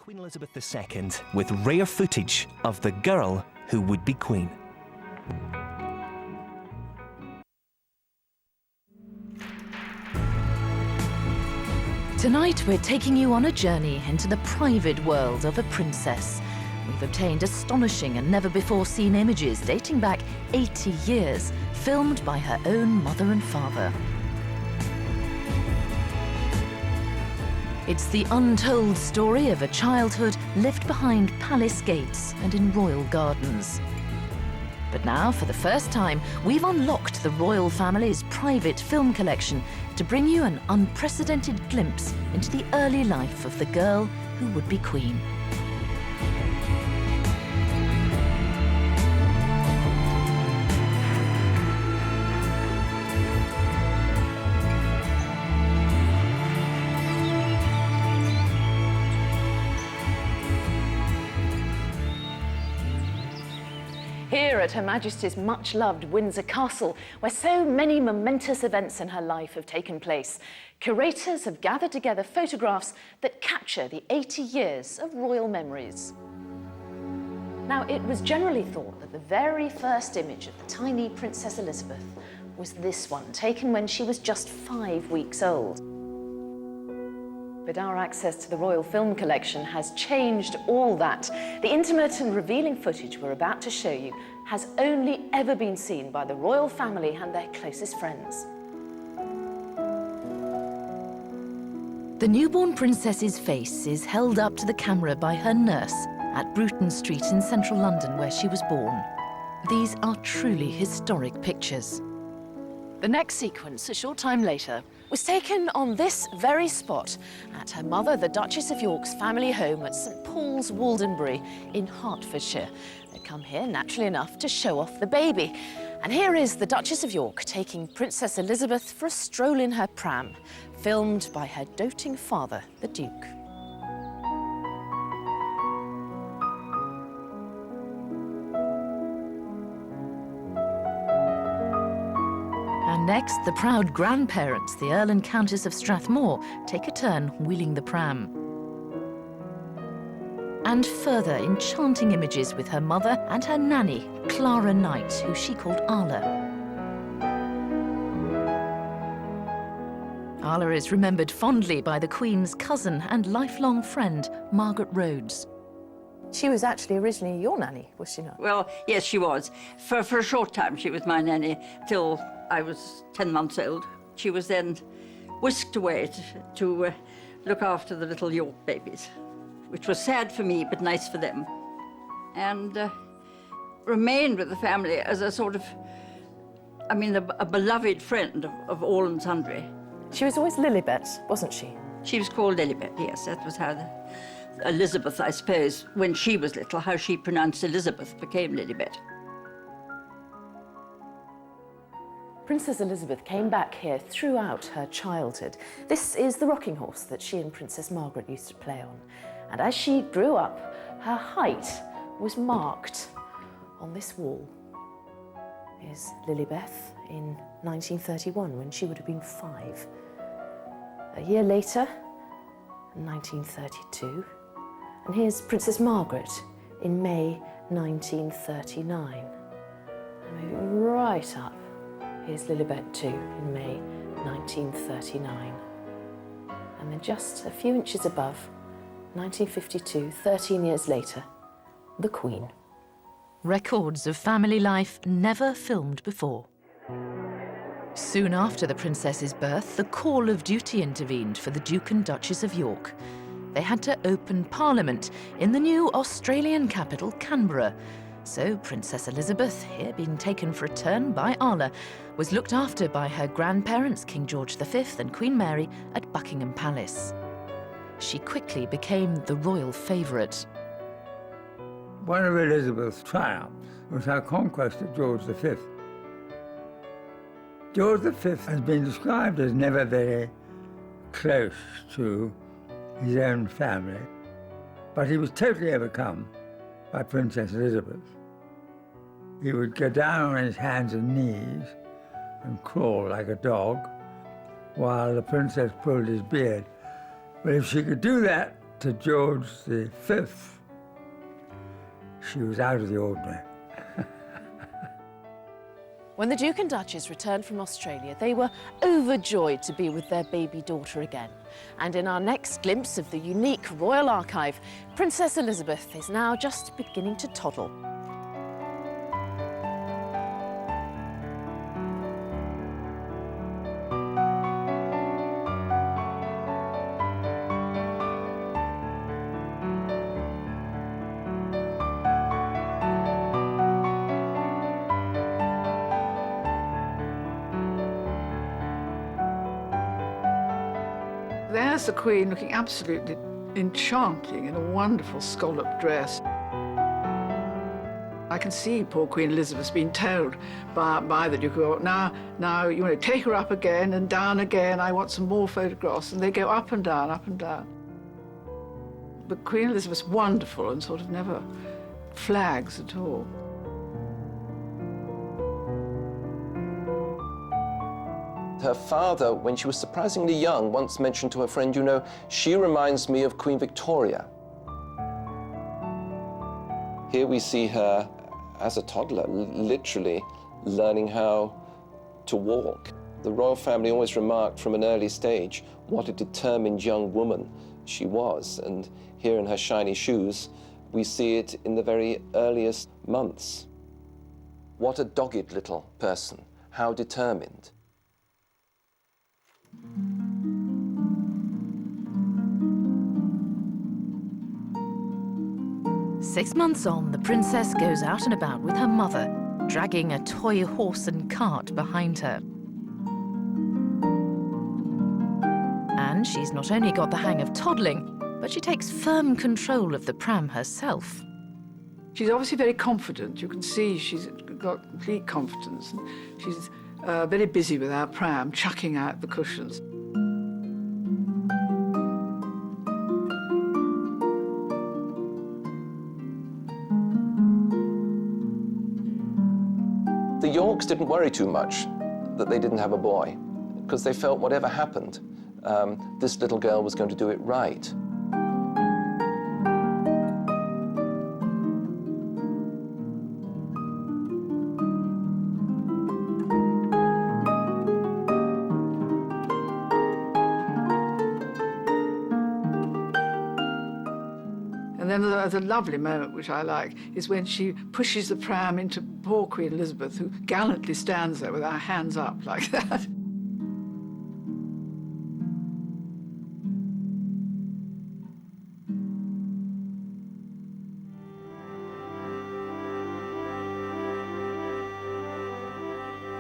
Queen Elizabeth II with rare footage of the girl who would be Queen. Tonight we're taking you on a journey into the private world of a princess. We've obtained astonishing and never-before-seen images dating back 80 years, filmed by her own mother and father. It's the untold story of a childhood lived behind palace gates and in royal gardens. But now, for the first time, we've unlocked the royal family's private film collection to bring you an unprecedented glimpse into the early life of the girl who would be Queen. Here at Her Majesty's much-loved Windsor Castle, where so many momentous events in her life have taken place, curators have gathered together photographs that capture the 80 years of royal memories. Now, it was generally thought that the very first image of the tiny Princess Elizabeth was this one, taken when she was just 5 weeks old. But our access to the Royal Film Collection has changed all that. The intimate and revealing footage we're about to show you has only ever been seen by the royal family and their closest friends. The newborn princess's face is held up to the camera by her nurse at Bruton Street in central London, where she was born. These are truly historic pictures. The next sequence, a short time later, was taken on this very spot at her mother, the Duchess of York's family home at St Paul's, Waldenbury in Hertfordshire. They come here, naturally enough, to show off the baby. And here is the Duchess of York taking Princess Elizabeth for a stroll in her pram, filmed by her doting father, the Duke. And next, the proud grandparents, the Earl and Countess of Strathmore, take a turn wheeling the pram. And further enchanting images with her mother and her nanny, Clara Knight, who she called Arla. Arla is remembered fondly by the Queen's cousin and lifelong friend, Margaret Rhodes. She was actually originally your nanny, was she not? Well, yes, she was. For a short time, she was my nanny, till I was 10 months old. She was then whisked away to look after the little York babies, which was sad for me, but nice for them. And remained with the family as a sort of, a beloved friend of all and sundry. She was always Lilibet, wasn't she? She was called Lilibet, yes. That was how Elizabeth, I suppose, when she was little, how she pronounced Elizabeth became Lilibet. Princess Elizabeth came back here throughout her childhood. This is the rocking horse that she and Princess Margaret used to play on. And as she grew up, her height was marked on this wall. Here's Lilibet in 1931, when she would have been 5. A year later, in 1932, and here's Princess Margaret in May 1939. And moving right up, here's Lilibet too in May 1939. And then just a few inches above, 1952, 13 years later, the Queen. Records of family life never filmed before. Soon after the princess's birth, the call of duty intervened for the Duke and Duchess of York. They had to open Parliament in the new Australian capital, Canberra. So Princess Elizabeth, here being taken for a turn by Arla, was looked after by her grandparents, King George V and Queen Mary, at Buckingham Palace. She quickly became the royal favourite. One of Elizabeth's triumphs was her conquest of George V. George V has been described as never very close to his own family, but he was totally overcome by Princess Elizabeth. He would go down on his hands and knees and crawl like a dog while the princess pulled his beard. But if she could do that to George V, she was out of the ordinary. When the Duke and Duchess returned from Australia, they were overjoyed to be with their baby daughter again. And in our next glimpse of the unique royal archive, Princess Elizabeth is now just beginning to toddle. There's the Queen looking absolutely enchanting in a wonderful scalloped dress. I can see poor Queen Elizabeth's been told by the Duke of York, now, you know, take her up again and down again. I want some more photographs. And they go up and down, up and down. But Queen Elizabeth's wonderful and sort of never flags at all. Her father, when she was surprisingly young, once mentioned to her friend, you know, she reminds me of Queen Victoria. Here we see her as a toddler, literally learning how to walk. The royal family always remarked from an early stage what a determined young woman she was. And here in her shiny shoes, we see it in the very earliest months. What a dogged little person, how determined. 6 months on, the princess goes out and about with her mother, dragging a toy horse and cart behind her. And she's not only got the hang of toddling, but she takes firm control of the pram herself. She's obviously very confident. You can see she's got complete confidence. She's very busy with our pram, chucking out the cushions. The Yorks didn't worry too much that they didn't have a boy, because they felt whatever happened, this little girl was going to do it right. And then there's a lovely moment, which I like, is when she pushes the pram into poor Queen Elizabeth, who gallantly stands there with her hands up like that.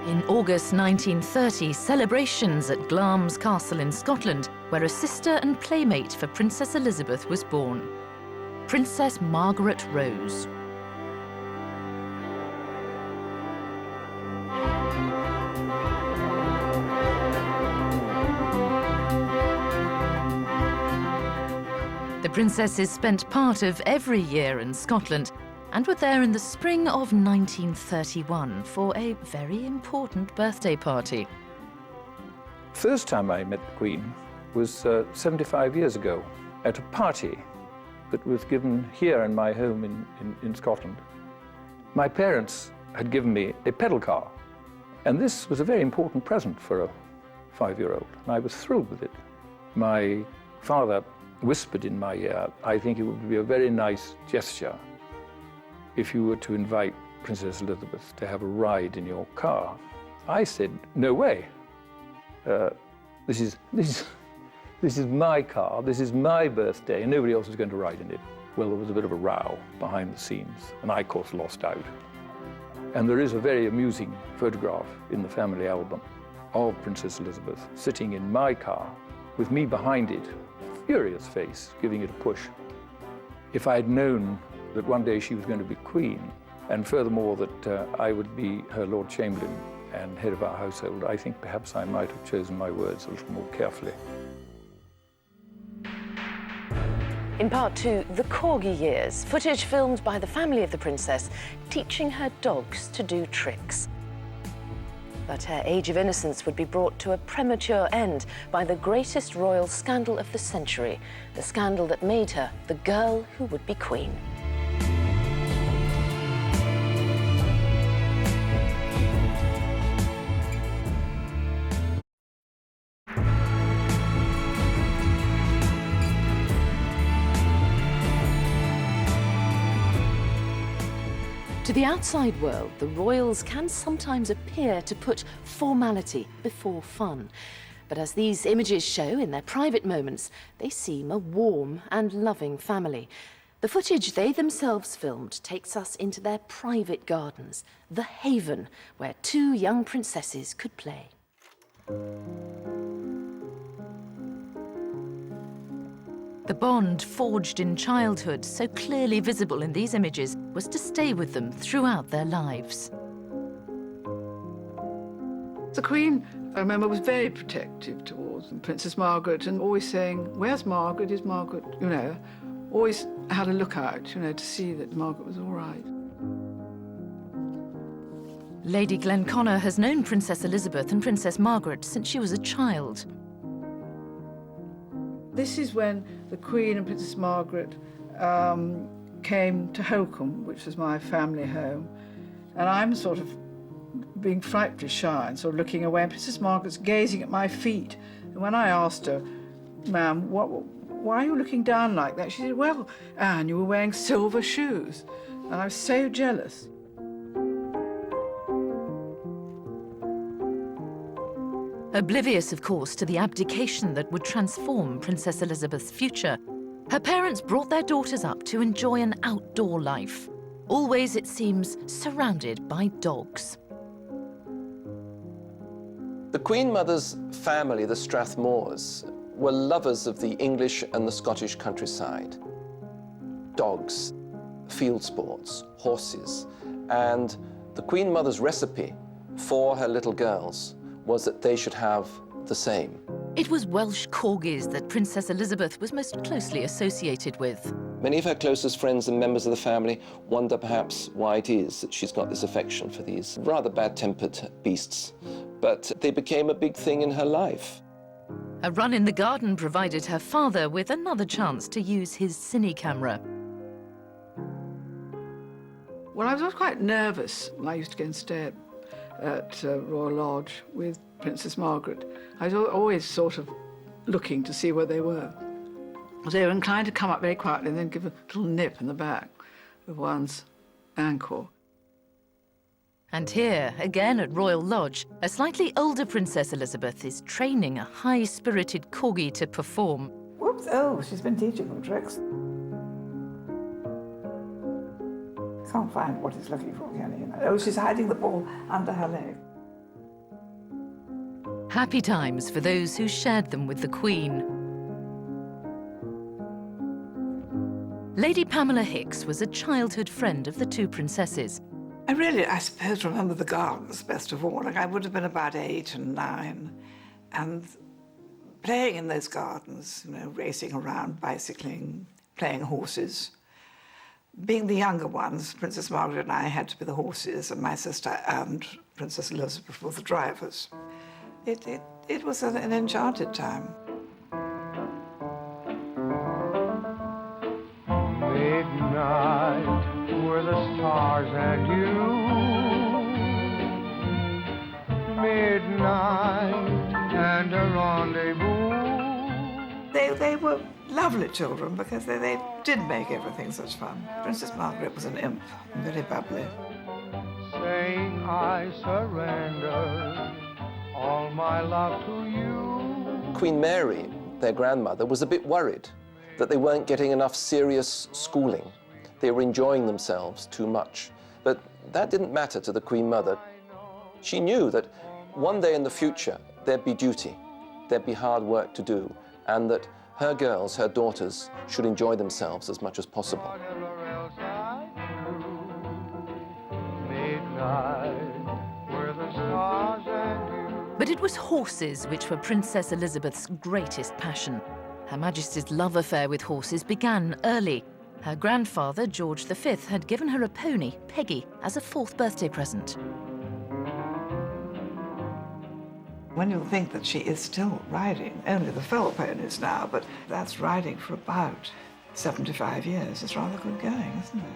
In August 1930, celebrations at Glamis Castle in Scotland, where a sister and playmate for Princess Elizabeth was born, Princess Margaret Rose. The princesses spent part of every year in Scotland and were there in the spring of 1931 for a very important birthday party. First time I met the Queen was 75 years ago at a party that was given here in my home in Scotland. My parents had given me a pedal car, and this was a very important present for a 5-year-old, and I was thrilled with it. My father whispered in my ear, I think it would be a very nice gesture if you were to invite Princess Elizabeth to have a ride in your car. I said, no way. This is my car, this is my birthday, and nobody else is going to ride in it. Well, there was a bit of a row behind the scenes, and I, of course, lost out. And there is a very amusing photograph in the family album of Princess Elizabeth sitting in my car with me behind it, furious face, giving it a push. If I had known that one day she was going to be queen, and furthermore that I would be her Lord Chamberlain and head of our household, I think perhaps I might have chosen my words a little more carefully. In part 2, the Corgi years, footage filmed by the family of the princess teaching her dogs to do tricks. But her age of innocence would be brought to a premature end by the greatest royal scandal of the century, the scandal that made her the girl who would be queen. To the outside world, the royals can sometimes appear to put formality before fun. But as these images show in their private moments, they seem a warm and loving family. The footage they themselves filmed takes us into their private gardens, the haven where two young princesses could play. The bond forged in childhood, so clearly visible in these images, was to stay with them throughout their lives. The Queen, I remember, was very protective towards Princess Margaret and always saying, "Where's Margaret? Is Margaret?" You know, always had a lookout, you know, to see that Margaret was all right. Lady Glenconner has known Princess Elizabeth and Princess Margaret since she was a child. This is when the Queen and Princess Margaret came to Holcombe, which was my family home, and I'm sort of being frightfully shy and sort of looking away, and Princess Margaret's gazing at my feet. And when I asked her, "Ma'am, why are you looking down like that?" she said, "Well, Anne, you were wearing silver shoes." And I was so jealous. Oblivious, of course, to the abdication that would transform Princess Elizabeth's future, her parents brought their daughters up to enjoy an outdoor life, always, it seems, surrounded by dogs. The Queen Mother's family, the Strathmores, were lovers of the English and the Scottish countryside. Dogs, field sports, horses, and the Queen Mother's recipe for her little girls was that they should have the same. It was Welsh corgis that Princess Elizabeth was most closely associated with. Many of her closest friends and members of the family wonder perhaps why it is that she's got this affection for these rather bad-tempered beasts. But they became a big thing in her life. A run in the garden provided her father with another chance to use his cine camera. Well, I was quite nervous when I used to go and stay at Royal Lodge with Princess Margaret. I was always sort of looking to see where they were. They were inclined to come up very quietly and then give a little nip in the back of one's ankle. And here, again at Royal Lodge, a slightly older Princess Elizabeth is training a high-spirited corgi to perform. Whoops, oh, she's been teaching them tricks. Can't find what he's looking for, can he? Oh, she's hiding the ball under her leg. Happy times for those who shared them with the Queen. Lady Pamela Hicks was a childhood friend of the two princesses. I suppose, remember the gardens best of all. Like, I would have been about 8 and 9, and playing in those gardens, you know, racing around, bicycling, playing horses. Being the younger ones, Princess Margaret and I had to be the horses, and my sister and Princess Elizabeth were the drivers. It was an enchanted time. Midnight were the stars and you. Midnight and a rendezvous. They were lovely children because they did make everything such fun. Princess Margaret was an imp, very bubbly. Saying I surrender all my love to you. Queen Mary, their grandmother, was a bit worried that they weren't getting enough serious schooling. They were enjoying themselves too much. But that didn't matter to the Queen Mother. She knew that one day in the future, there'd be duty, there'd be hard work to do, and that her girls, her daughters, should enjoy themselves as much as possible. Whatever else I do, midnight were the stars and you. But it was horses which were Princess Elizabeth's greatest passion. Her Majesty's love affair with horses began early. Her grandfather, George V, had given her a pony, Peggy, as a 4th birthday present. When you think that she is still riding, only the foal ponies now, but that's riding for about 75 years. It's rather good going, isn't it?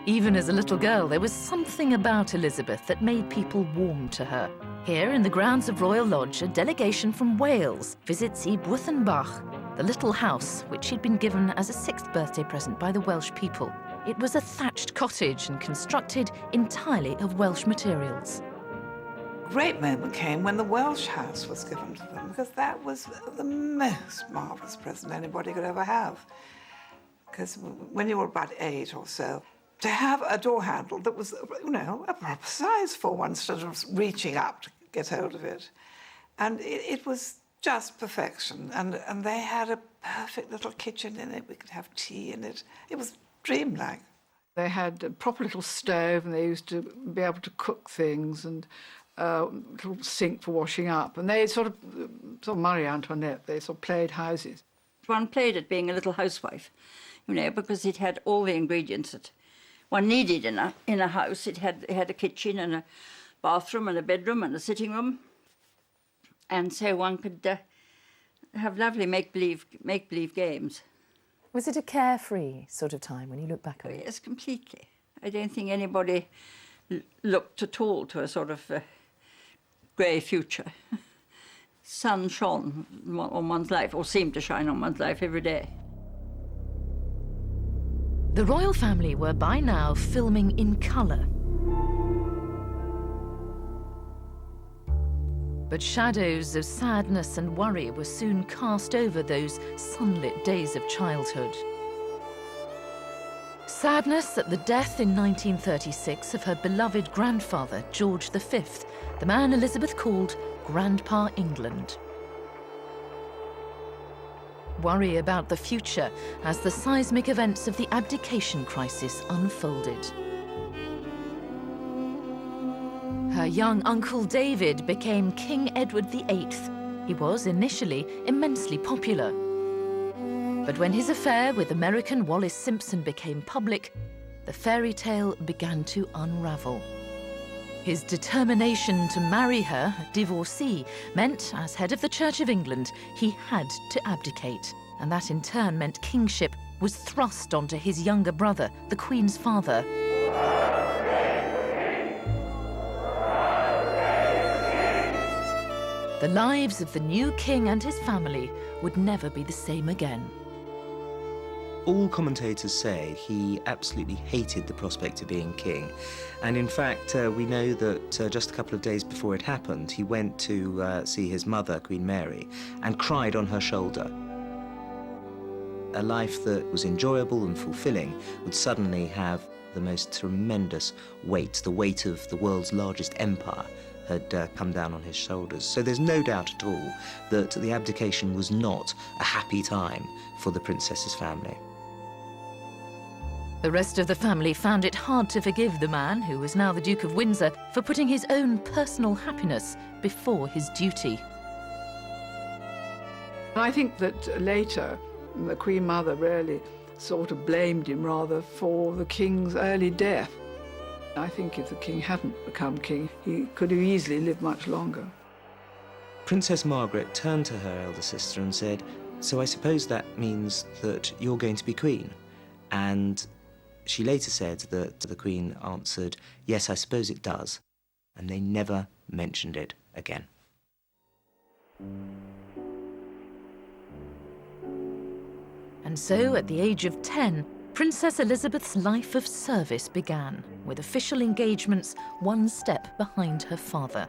Even as a little girl, there was something about Elizabeth that made people warm to her. Here, in the grounds of Royal Lodge, a delegation from Wales visits Ibwthenbach, the little house which she'd been given as a 6th birthday present by the Welsh people. It was a thatched cottage and constructed entirely of Welsh materials. Great moment came when the Welsh house was given to them, because that was the most marvellous present anybody could ever have. Because when you were about 8 or so, to have a door handle that was, you know, a proper size for one, instead of reaching up to get hold of it. And it was just perfection. And they had a perfect little kitchen in it. We could have tea in it. It was dreamlike. They had a proper little stove, and they used to be able to cook things, and little sink for washing up. And they sort of Marie Antoinette, they sort of played houses. One played at being a little housewife, you know, because it had all the ingredients that one needed in a house. It had a kitchen and a bathroom and a bedroom and a sitting room. And so one could have lovely make-believe games. Was it a carefree sort of time when you look back on it? Yes, completely. I don't think anybody looked at all to a sort of grey future. Sun shone on one's life, or seemed to shine on one's life every day. The royal family were by now filming in colour. But shadows of sadness and worry were soon cast over those sunlit days of childhood. Sadness at the death in 1936 of her beloved grandfather, George V, the man Elizabeth called Grandpa England. Worry about the future as the seismic events of the abdication crisis unfolded. Her young uncle David became King Edward VIII. He was initially immensely popular. But when his affair with American Wallis Simpson became public, the fairy tale began to unravel. His determination to marry her, a divorcee, meant, as head of the Church of England, he had to abdicate. And that in turn meant kingship was thrust onto his younger brother, the Queen's father. The lives of the new king and his family would never be the same again. All commentators say he absolutely hated the prospect of being king. And in fact, we know that just a couple of days before it happened, he went to see his mother, Queen Mary, and cried on her shoulder. A life that was enjoyable and fulfilling would suddenly have the most tremendous weight, the weight of the world's largest empire, had come down on his shoulders. So there's no doubt at all that the abdication was not a happy time for the princess's family. The rest of the family found it hard to forgive the man, who was now the Duke of Windsor, for putting his own personal happiness before his duty. I think that later, the Queen Mother really sort of blamed him rather for the king's early death. I think if the king hadn't become king, he could have easily lived much longer. Princess Margaret turned to her elder sister and said, "So I suppose that means that you're going to be queen?" And she later said that the Queen answered, "Yes, I suppose it does." And they never mentioned it again. And so, at the age of 10, Princess Elizabeth's life of service began, with official engagements one step behind her father.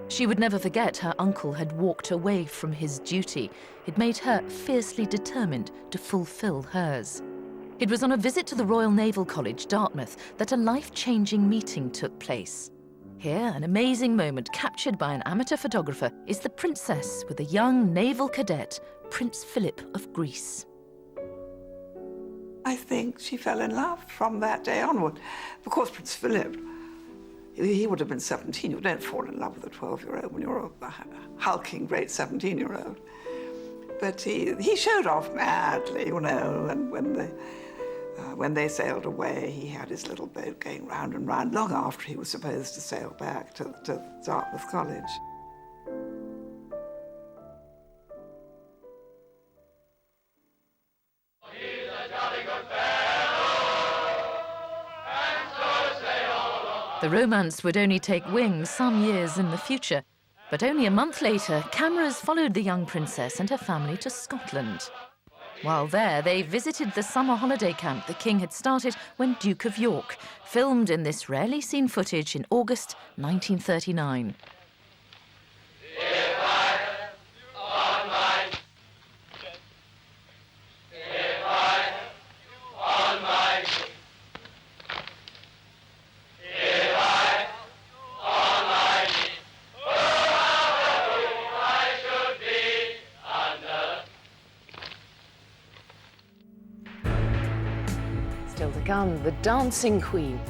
She would never forget her uncle had walked away from his duty. It made her fiercely determined to fulfill hers. It was on a visit to the Royal Naval College, Dartmouth, that a life-changing meeting took place. Here, an amazing moment captured by an amateur photographer is the princess with a young naval cadet, Prince Philip of Greece. I think she fell in love from that day onward. Of course, Prince Philip, he would have been 17. You don't fall in love with a 12-year-old when you're a hulking great 17-year-old. But he showed off madly, you know, and when When they sailed away, he had his little boat going round and round long after he was supposed to sail back to Dartmouth College. The romance would only take wing some years in the future, but only a month later, cameras followed the young princess and her family to Scotland. While there, they visited the summer holiday camp the king had started when Duke of York, filmed in this rarely seen footage in August 1939. Still to come, the Dancing Queen.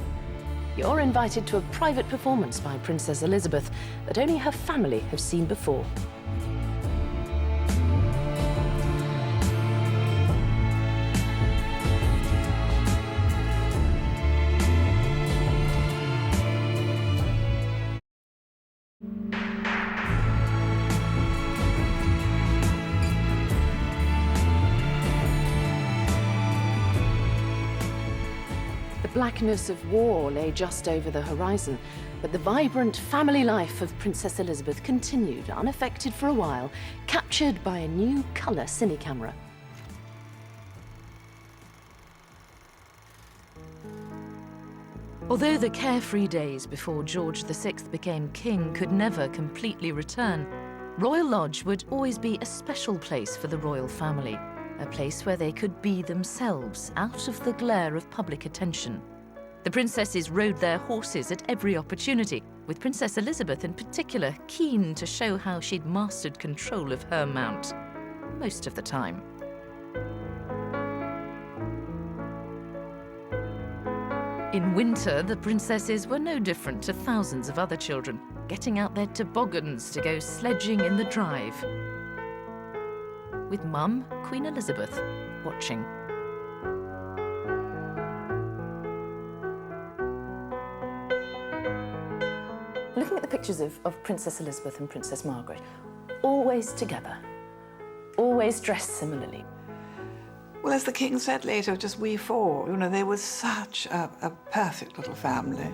You're invited to a private performance by Princess Elizabeth that only her family have seen before. The blackness of war lay just over the horizon, but the vibrant family life of Princess Elizabeth continued unaffected for a while, captured by a new colour cine camera. Although the carefree days before George VI became king could never completely return, Royal Lodge would always be a special place for the royal family, a place where they could be themselves out of the glare of public attention. The princesses rode their horses at every opportunity, with Princess Elizabeth in particular keen to show how she'd mastered control of her mount, most of the time. In winter, the princesses were no different to thousands of other children, getting out their toboggans to go sledging in the drive, with Mum, Queen Elizabeth, watching. Looking at the pictures of Princess Elizabeth and Princess Margaret, always together, always dressed similarly. Well, as the king said later, just we four, you know, they were such a perfect little family.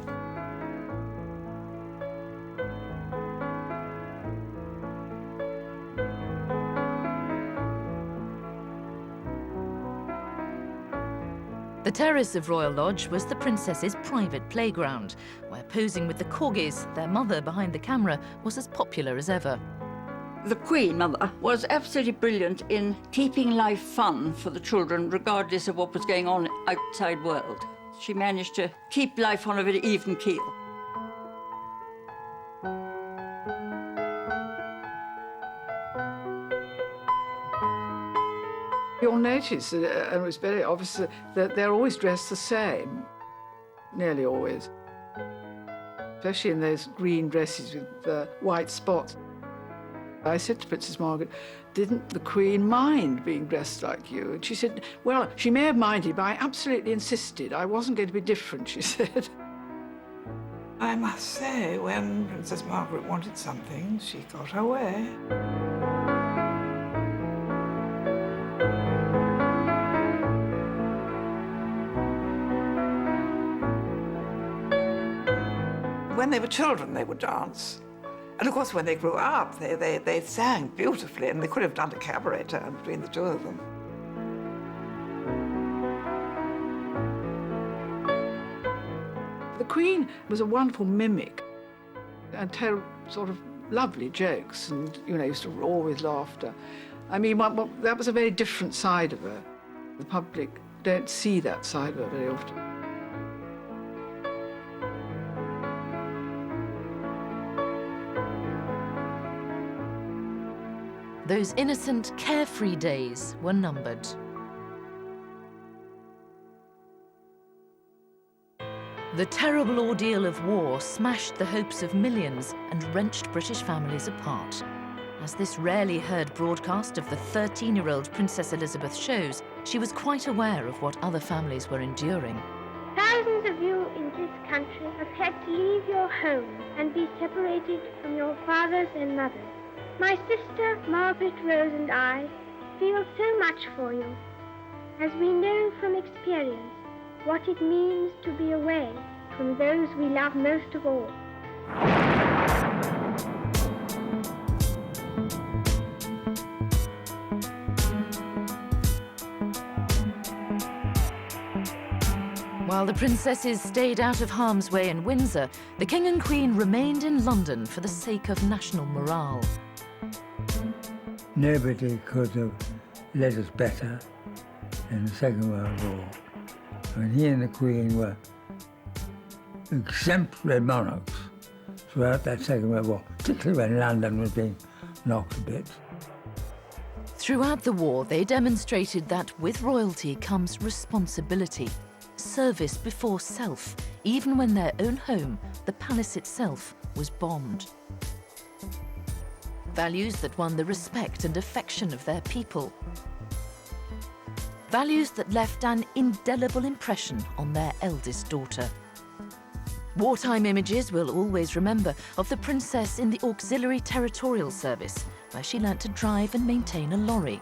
The terrace of Royal Lodge was the princesses' private playground, where posing with the corgis, their mother behind the camera, was as popular as ever. The Queen Mother was absolutely brilliant in keeping life fun for the children, regardless of what was going on outside world. She managed to keep life on a very even keel. You'll notice, and it was very obvious, that they're always dressed the same, nearly always. Especially in those green dresses with white spots. I said to Princess Margaret, didn't the Queen mind being dressed like you? And she said, well, she may have minded, but I absolutely insisted. I wasn't going to be different, she said. I must say, when Princess Margaret wanted something, she got her way. When they were children, they would dance. And of course, when they grew up, they sang beautifully, and they could have done a cabaret turn between the two of them. The Queen was a wonderful mimic and told sort of lovely jokes and, you know, used to roar with laughter. I mean, that was a very different side of her. The public don't see that side of her very often. Those innocent, carefree days were numbered. The terrible ordeal of war smashed the hopes of millions and wrenched British families apart. As this rarely heard broadcast of the 13-year-old Princess Elizabeth shows, she was quite aware of what other families were enduring. Thousands of you in this country have had to leave your homes and be separated from your fathers and mothers. My sister, Margaret Rose, and I feel so much for you, as we know from experience what it means to be away from those we love most of all. While the princesses stayed out of harm's way in Windsor, the King and Queen remained in London for the sake of national morale. Nobody could have led us better in the Second World War. I mean, he and the Queen were exemplary monarchs throughout that Second World War, particularly when London was being knocked to bits. Throughout the war, they demonstrated that with royalty comes responsibility, service before self, even when their own home, the palace itself, was bombed. Values that won the respect and affection of their people. Values that left an indelible impression on their eldest daughter. Wartime images will always remember of the princess in the Auxiliary Territorial Service, where she learnt to drive and maintain a lorry.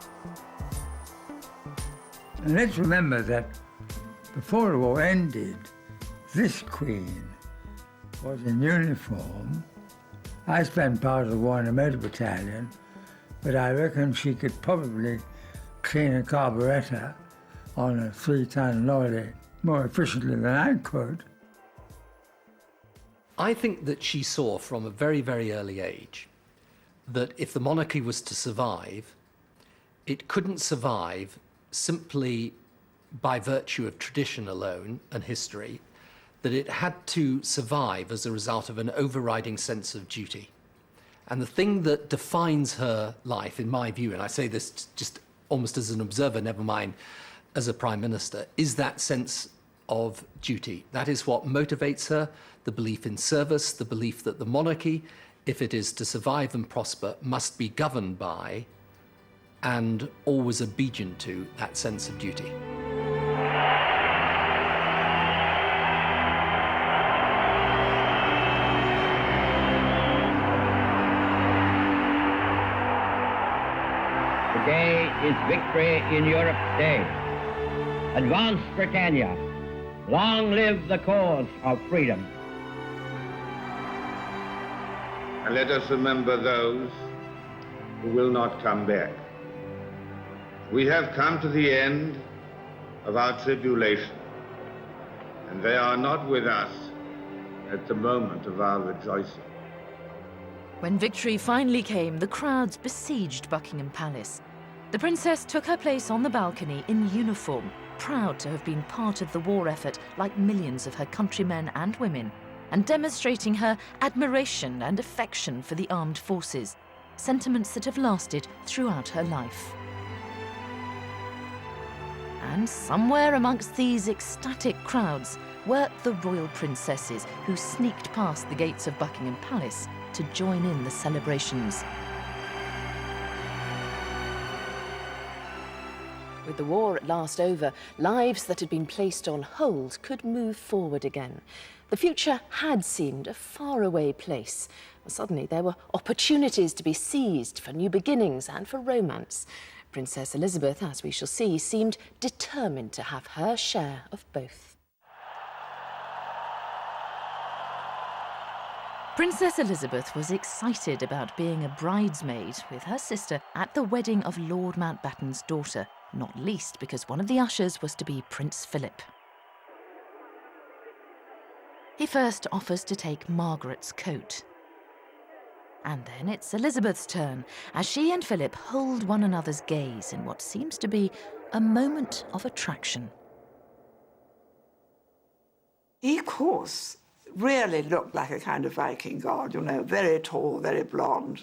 And let's remember that before the war ended, this Queen was in uniform. I spent part of the war in a motor battalion, but I reckon she could probably clean a carburettor on a 3-ton lorry more efficiently than I could. I think that she saw from a very, very early age that if the monarchy was to survive, it couldn't survive simply by virtue of tradition alone and history, that it had to survive as a result of an overriding sense of duty. And the thing that defines her life, in my view, and I say this just almost as an observer, never mind as a prime minister, is that sense of duty. That is what motivates her, the belief in service, the belief that the monarchy, if it is to survive and prosper, must be governed by and always obedient to that sense of duty. Today is Victory in Europe Day. Advance Britannia. Long live the cause of freedom. And let us remember those who will not come back. We have come to the end of our tribulation, and they are not with us at the moment of our rejoicing. When victory finally came, the crowds besieged Buckingham Palace. The princess took her place on the balcony in uniform, proud to have been part of the war effort like millions of her countrymen and women, and demonstrating her admiration and affection for the armed forces, sentiments that have lasted throughout her life. And somewhere amongst these ecstatic crowds were the royal princesses who sneaked past the gates of Buckingham Palace to join in the celebrations. With the war at last over, lives that had been placed on hold could move forward again. The future had seemed a faraway place. Suddenly there were opportunities to be seized for new beginnings and for romance. Princess Elizabeth, as we shall see, seemed determined to have her share of both. Princess Elizabeth was excited about being a bridesmaid with her sister at the wedding of Lord Mountbatten's daughter, not least because one of the ushers was to be Prince Philip. He first offers to take Margaret's coat. And then it's Elizabeth's turn, as she and Philip hold one another's gaze in what seems to be a moment of attraction. He, of course, really looked like a kind of Viking god, you know, very tall, very blonde,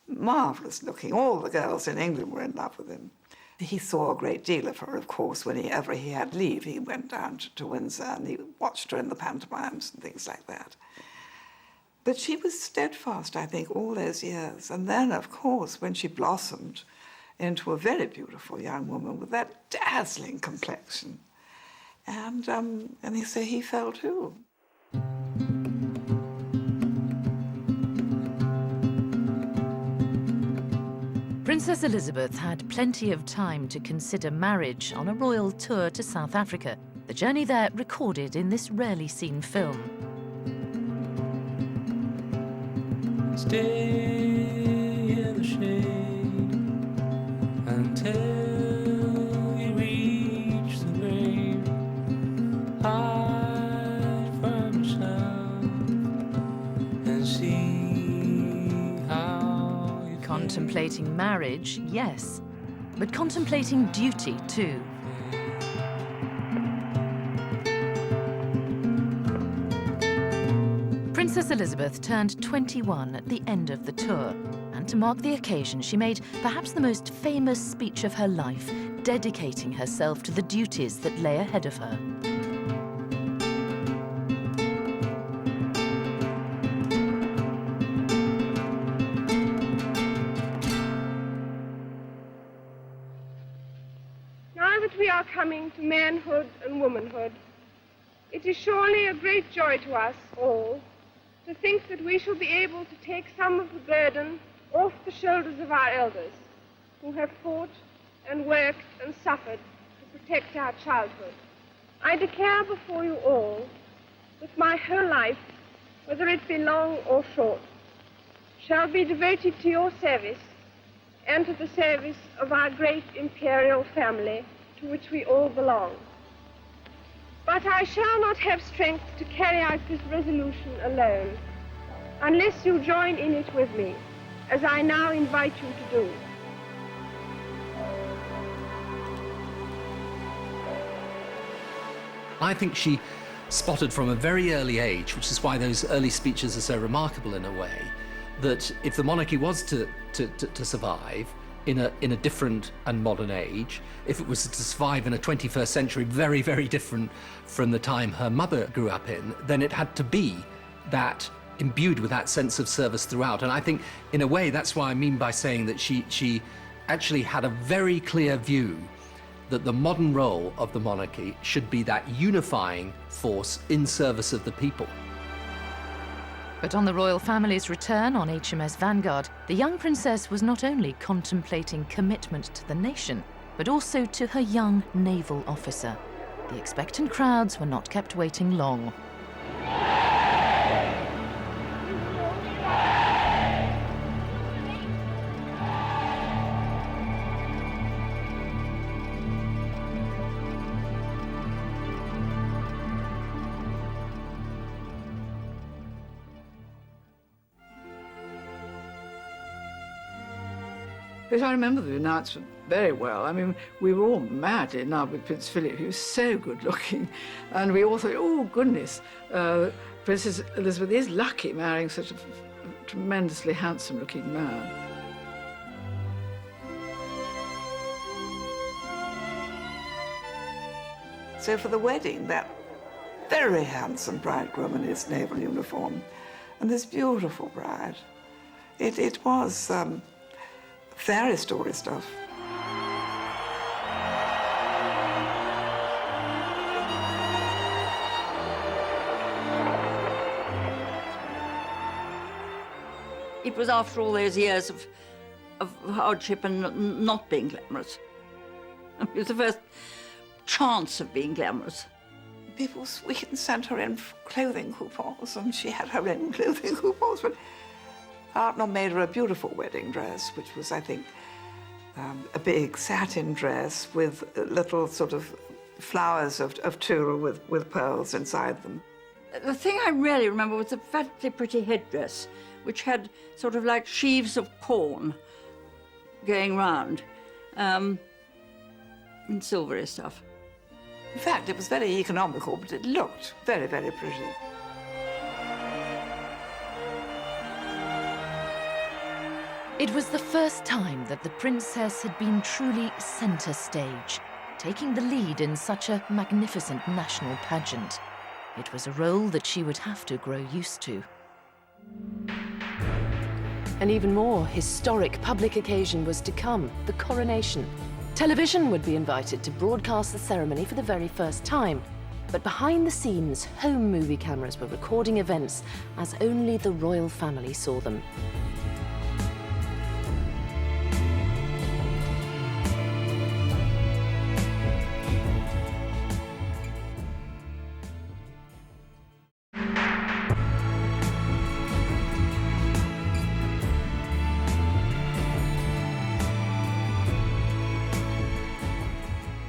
marvellous looking. All the girls in England were in love with him. He saw a great deal of her, of course, whenever he had leave. He went down to Windsor and he watched her in the pantomimes and things like that. But she was steadfast, I think, all those years. And then, of course, when she blossomed into a very beautiful young woman with that dazzling complexion. And he said he fell too. Princess Elizabeth had plenty of time to consider marriage on a royal tour to South Africa, the journey there recorded in this rarely seen film. Stay in the shade until you reach the grave. Hide from yourself and see how you Contemplating marriage, yes, but contemplating duty too. Princess Elizabeth turned 21 at the end of the tour, and to mark the occasion, she made perhaps the most famous speech of her life, dedicating herself to the duties that lay ahead of her. Now that we are coming to manhood and womanhood, it is surely a great joy to us all to think that we shall be able to take some of the burden off the shoulders of our elders, who have fought and worked and suffered to protect our childhood. I declare before you all that my whole life, whether it be long or short, shall be devoted to your service and to the service of our great imperial family to which we all belong. But I shall not have strength to carry out this resolution alone, unless you join in it with me, as I now invite you to do. I think she spotted from a very early age, which is why those early speeches are so remarkable in a way, that if the monarchy was to survive in a different and modern age, if it was to survive in a 21st century very, very different from the time her mother grew up in, then it had to be that imbued with that sense of service throughout. And I think, in a way, that's what I mean by saying that she actually had a very clear view that the modern role of the monarchy should be that unifying force in service of the people. But on the royal family's return on HMS Vanguard, the young princess was not only contemplating commitment to the nation, but also to her young naval officer. The expectant crowds were not kept waiting long. But I remember the announcement very well. I mean, we were all mad in love with Prince Philip. He was so good looking. And we all thought, oh, goodness, Princess Elizabeth is lucky marrying such a tremendously handsome looking man. So for the wedding, that very handsome bridegroom in his naval uniform and this beautiful bride, it was fairy story stuff. It was after all those years of hardship and not being glamorous. It was the first chance of being glamorous. We can send her in clothing coupons, and she had her in clothing coupons, but Hartnell made her a beautiful wedding dress, which was, I think, a big satin dress with little sort of flowers of tulle with pearls inside them. The thing I really remember was the fancy pretty headdress, which had sort of like sheaves of corn going round, and silvery stuff. In fact, it was very economical, but it looked very, very pretty. It was the first time that the princess had been truly centre stage, taking the lead in such a magnificent national pageant. It was a role that she would have to grow used to. An even more historic public occasion was to come, the coronation. Television would be invited to broadcast the ceremony for the very first time. But behind the scenes, home movie cameras were recording events as only the royal family saw them.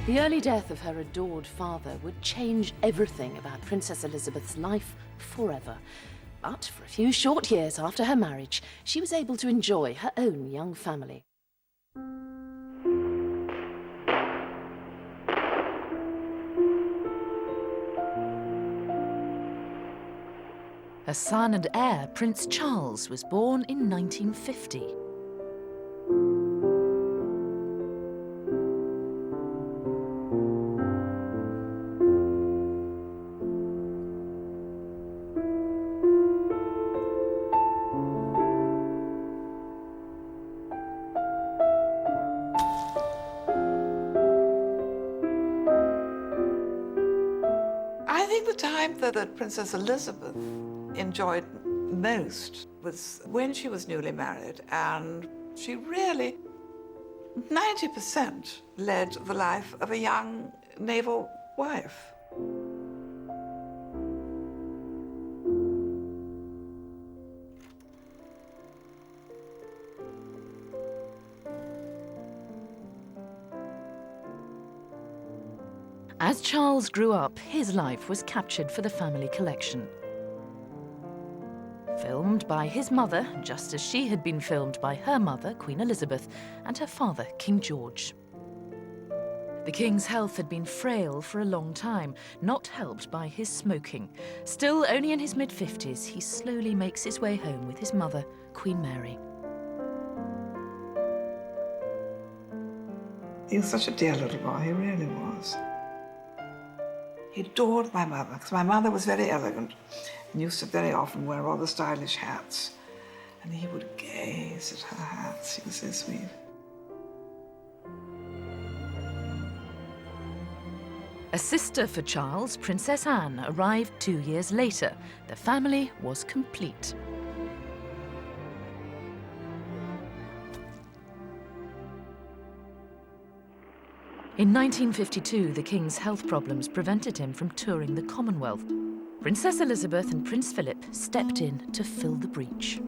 The early death of her adored father would change everything about Princess Elizabeth's life forever. But for a few short years after her marriage, she was able to enjoy her own young family. Her son and heir, Prince Charles, was born in 1950. I think the time that Princess Elizabeth enjoyed most was when she was newly married, and she really, 90%, led the life of a young naval wife. As Charles grew up, his life was captured for the family collection. Filmed by his mother, just as she had been filmed by her mother, Queen Elizabeth, and her father, King George. The King's health had been frail for a long time, not helped by his smoking. Still, only in his mid-50s, he slowly makes his way home with his mother, Queen Mary. He was such a dear little boy, he really was. He adored my mother, because my mother was very elegant and used to very often wear rather stylish hats. And he would gaze at her hats. He was so sweet. A sister for Charles, Princess Anne, arrived 2 years later. The family was complete. In 1952, the King's health problems prevented him from touring the Commonwealth. Princess Elizabeth and Prince Philip stepped in to fill the breach.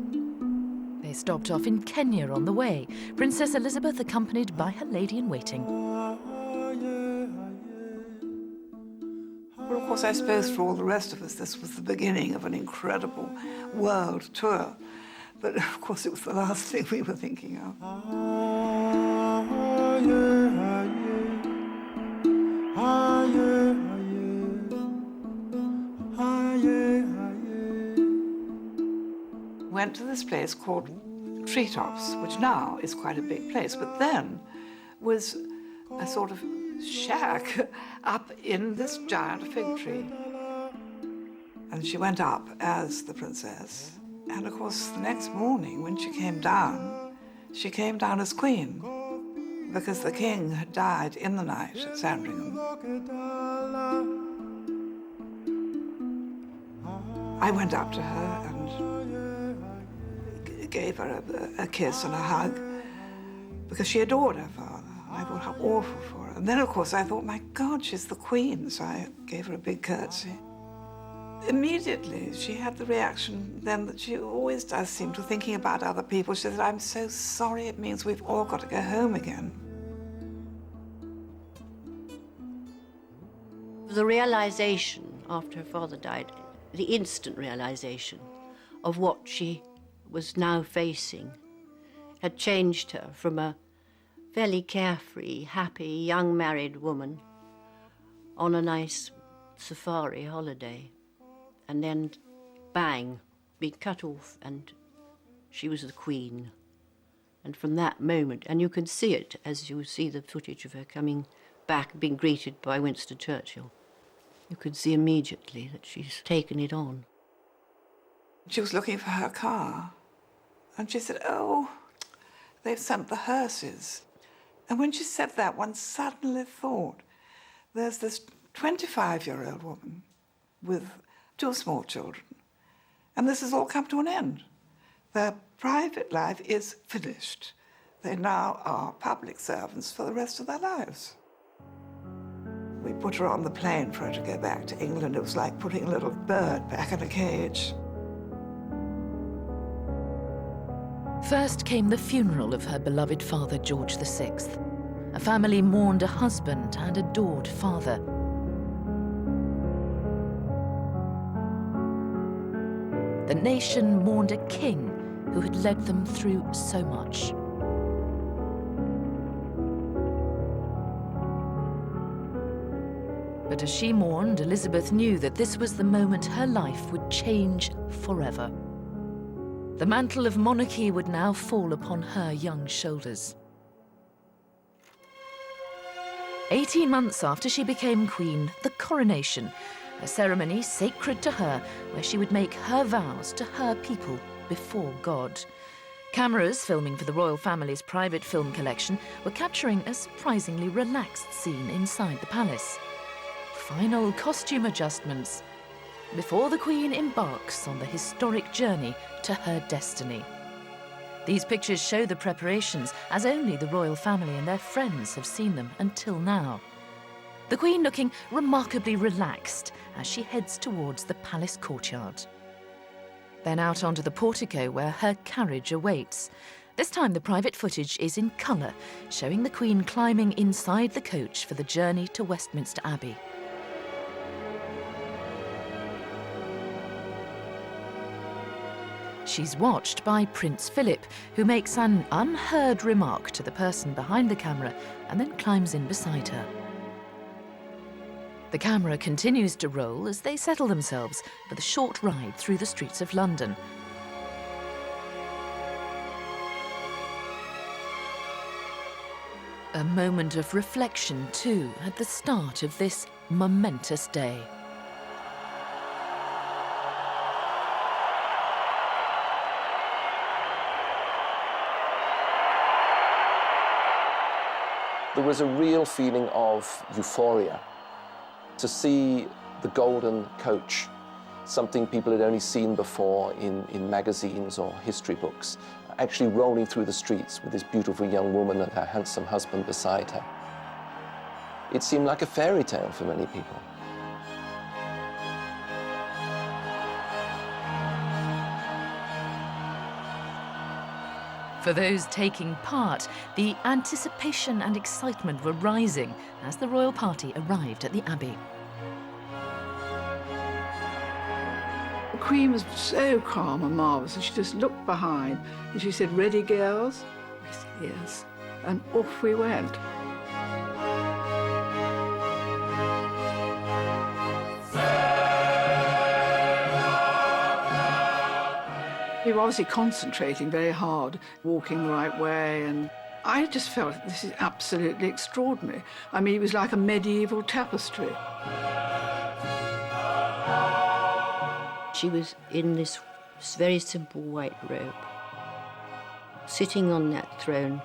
They stopped off in Kenya on the way, Princess Elizabeth accompanied by her lady-in-waiting. Well, of course, I suppose for all the rest of us, this was the beginning of an incredible world tour. But of course, it was the last thing we were thinking of. Went to this place called Treetops, which now is quite a big place, but then was a sort of shack up in this giant fig tree. And she went up as the princess. And of course, the next morning when she came down as queen, because the king had died in the night at Sandringham. I went up to her and gave her a kiss and a hug, because she adored her father. I thought, how awful for her. And then, of course, I thought, my God, she's the queen, so I gave her a big curtsy. Immediately, she had the reaction then that she always does seem to, thinking about other people. She said, I'm so sorry, it means we've all got to go home again. The realization after her father died, the instant realization of what she was now facing, had changed her from a fairly carefree, happy, young married woman on a nice safari holiday, and then bang, being cut off, and she was the queen. And from that moment, and you can see it as you see the footage of her coming back, being greeted by Winston Churchill, you can see immediately that she's taken it on. She was looking for her car, And she said, oh, they've sent the hearses. And when she said that, one suddenly thought, there's this 25-year-old woman with 2 small children, and this has all come to an end. Their private life is finished. They now are public servants for the rest of their lives. We put her on the plane for her to go back to England. It was like putting a little bird back in a cage. First came the funeral of her beloved father, George VI. A family mourned a husband and adored father. The nation mourned a king who had led them through so much. But as she mourned, Elizabeth knew that this was the moment her life would change forever. The mantle of monarchy would now fall upon her young shoulders. 18 months after she became queen, the coronation, a ceremony sacred to her, where she would make her vows to her people before God. Cameras filming for the royal family's private film collection were capturing a surprisingly relaxed scene inside the palace. Final costume adjustments before the Queen embarks on the historic journey to her destiny. These pictures show the preparations as only the royal family and their friends have seen them until now. The Queen looking remarkably relaxed as she heads towards the palace courtyard. Then out onto the portico where her carriage awaits. This time the private footage is in colour, showing the Queen climbing inside the coach for the journey to Westminster Abbey. She's watched by Prince Philip, who makes an unheard remark to the person behind the camera and then climbs in beside her. The camera continues to roll as they settle themselves for the short ride through the streets of London. A moment of reflection, too, at the start of this momentous day. There was a real feeling of euphoria to see the golden coach, something people had only seen before in magazines or history books, actually rolling through the streets with this beautiful young woman and her handsome husband beside her. It seemed like a fairy tale for many people. For those taking part, the anticipation and excitement were rising as the royal party arrived at the Abbey. The Queen was so calm and marvellous, and she just looked behind and she said, "Ready, girls?" We said, "Yes." And off we went. We were obviously concentrating very hard, walking the right way, and I just felt this is absolutely extraordinary. I mean, it was like a medieval tapestry. She was in this very simple white robe, sitting on that throne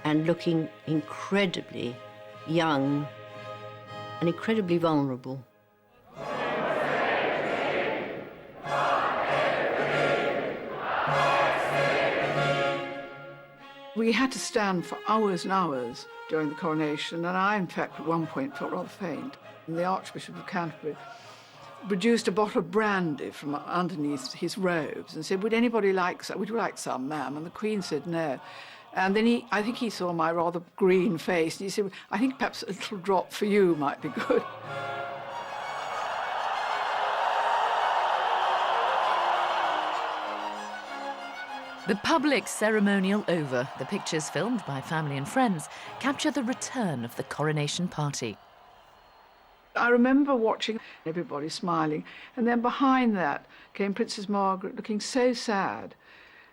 and looking incredibly young and incredibly vulnerable. We had to stand for hours and hours during the coronation, and I, in fact, at one point felt rather faint. And the Archbishop of Canterbury produced a bottle of brandy from underneath his robes and said, "Would anybody like some? Would you like some, ma'am?" And the Queen said no. And then I think he saw my rather green face, and he said, "I think perhaps a little drop for you might be good." The public ceremonial over, the pictures filmed by family and friends capture the return of the coronation party. I remember watching everybody smiling, and then behind that came Princess Margaret looking so sad.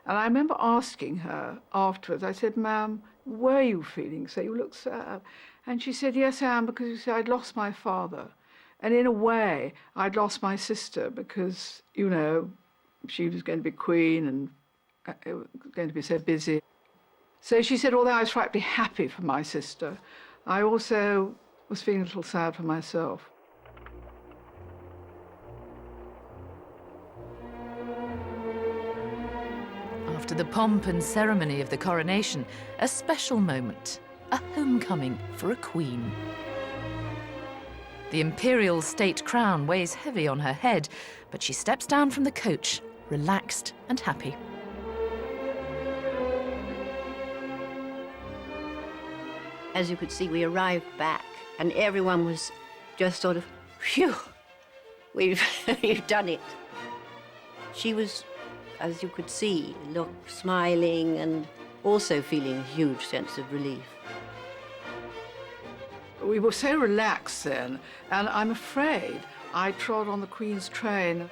And I remember asking her afterwards, I said, "Ma'am, were you feeling so? You look sad." And she said, "Yes, I am, because you see, I'd lost my father. And in a way, I'd lost my sister because, you know, she was going to be queen and it was going to be so busy. So she said, although I was frightfully happy for my sister, I also was feeling a little sad for myself. After the pomp and ceremony of the coronation, a special moment, a homecoming for a queen. The imperial state crown weighs heavy on her head, but she steps down from the coach, relaxed and happy. As you could see, we arrived back and everyone was just sort of, phew, we've done it. She was, as you could see, smiling and also feeling a huge sense of relief. We were so relaxed then, and I'm afraid I trod on the Queen's train.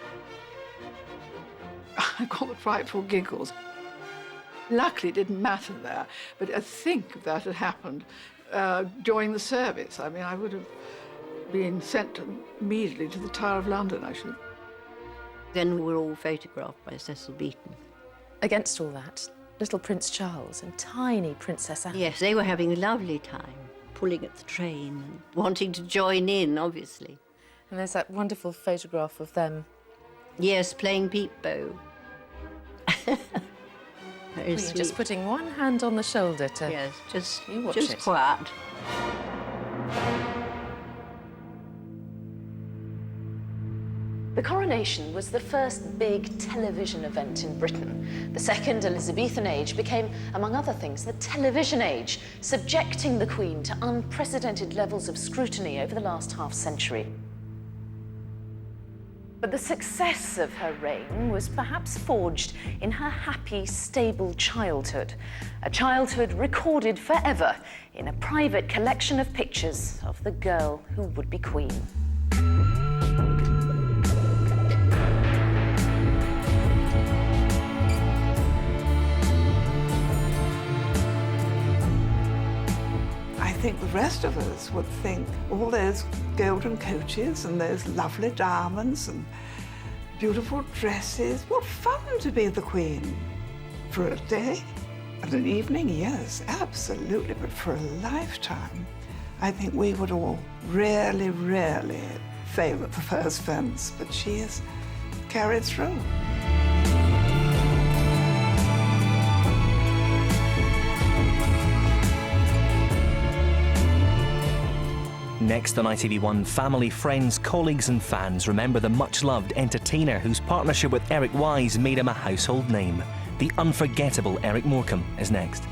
I got the frightful giggles. Luckily, it didn't matter there, but I think if that had happened during the service, I mean, I would have been sent immediately to the Tower of London, I should. Then we were all photographed by Cecil Beaton. Against all that, little Prince Charles and tiny Princess Anne. Yes, they were having a lovely time, pulling at the train and wanting to join in, obviously. And there's that wonderful photograph of them. Yes, playing peep-bo. Very sweet. Just putting one hand on the shoulder to... Yes, just watch it. quiet. The coronation was the first big television event in Britain. The second Elizabethan age became, among other things, the television age, subjecting the Queen to unprecedented levels of scrutiny over the last half-century. But the success of her reign was perhaps forged in her happy, stable childhood. A childhood recorded forever in a private collection of pictures of the girl who would be Queen. I think the rest of us would think all those golden coaches and those lovely diamonds and beautiful dresses, what fun to be the Queen. For a day and an evening, yes, absolutely, but for a lifetime, I think we would all really, really fail at the first fence, but she is carried through. Next on ITV1, family, friends, colleagues and fans remember the much-loved entertainer whose partnership with Eric Wise made him a household name. The unforgettable Eric Morecambe is next.